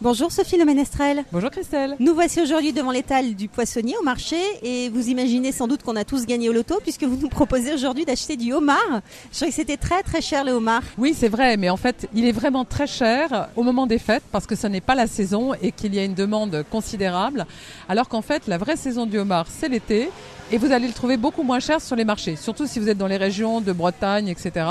Bonjour Sophie Le Ménestrel. Bonjour Christelle. Nous voici aujourd'hui devant l'étal du poissonnier au marché et vous imaginez sans doute qu'on a tous gagné au loto puisque vous nous proposez aujourd'hui d'acheter du homard. Je trouvais que c'était très très cher le homard. Oui, c'est vrai, mais en fait, il est vraiment très cher au moment des fêtes parce que ce n'est pas la saison et qu'il y a une demande considérable. Alors qu'en fait, la vraie saison du homard, c'est l'été. Et vous allez le trouver beaucoup moins cher sur les marchés. Surtout si vous êtes dans les régions de Bretagne, etc.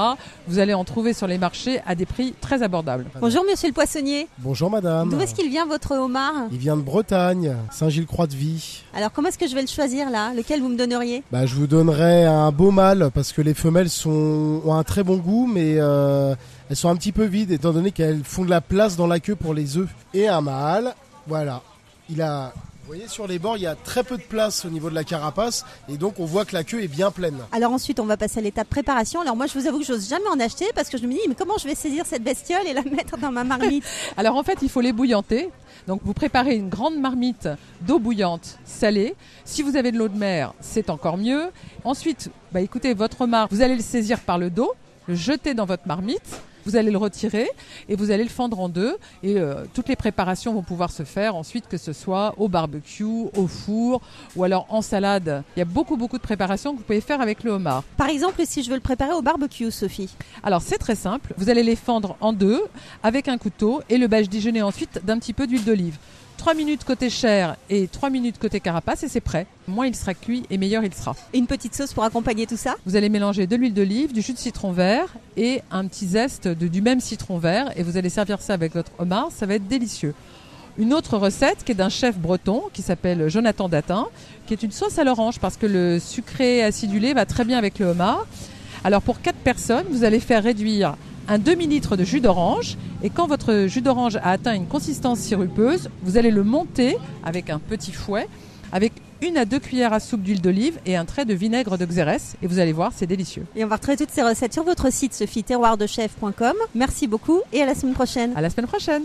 Vous allez en trouver sur les marchés à des prix très abordables. Bonjour monsieur le poissonnier. Bonjour madame. D'où est-ce qu'il vient votre homard ? Il vient de Bretagne, Saint-Gilles-Croix-de-Vie. Alors comment est-ce que je vais le choisir là ? Lequel vous me donneriez ? Je vous donnerai un beau mâle parce que les femelles ont un très bon goût, mais elles sont un petit peu vides étant donné qu'elles font de la place dans la queue pour les œufs. Et un mâle, voilà. Vous voyez sur les bords, il y a très peu de place au niveau de la carapace et donc on voit que la queue est bien pleine. Alors ensuite, on va passer à l'étape préparation. Alors moi, je vous avoue que j'ose jamais en acheter parce que je me dis, mais comment je vais saisir cette bestiole et la mettre dans ma marmite ? Alors en fait, il faut les bouillanter. Donc vous préparez une grande marmite d'eau bouillante salée. Si vous avez de l'eau de mer, c'est encore mieux. Ensuite, écoutez, votre homard, vous allez le saisir par le dos, le jeter dans votre marmite. Vous allez le retirer et vous allez le fendre en deux et toutes les préparations vont pouvoir se faire ensuite, que ce soit au barbecue, au four ou alors en salade. Il y a beaucoup de préparations que vous pouvez faire avec le homard. Par exemple, si je veux le préparer au barbecue, Sophie. Alors c'est très simple, vous allez les fendre en deux avec un couteau et le badigeonner ensuite d'un petit peu d'huile d'olive. 3 minutes côté chair et 3 minutes côté carapace et c'est prêt. Moins il sera cuit et meilleur il sera. Et une petite sauce pour accompagner tout ça ? Vous allez mélanger de l'huile d'olive, du jus de citron vert et un petit zeste du même citron vert et vous allez servir ça avec votre homard, ça va être délicieux. Une autre recette qui est d'un chef breton qui s'appelle Jonathan Datin, qui est une sauce à l'orange parce que le sucré acidulé va très bien avec le homard. Alors pour 4 personnes, vous allez faire réduire un demi-litre de jus d'orange et quand votre jus d'orange a atteint une consistance sirupeuse, vous allez le monter avec un petit fouet avec 1 à 2 cuillères à soupe d'huile d'olive et un trait de vinaigre de xérès et vous allez voir, c'est délicieux. Et on va retrouver toutes ces recettes sur votre site sophie-terroirdechef.com. Merci beaucoup et à la semaine prochaine. À la semaine prochaine.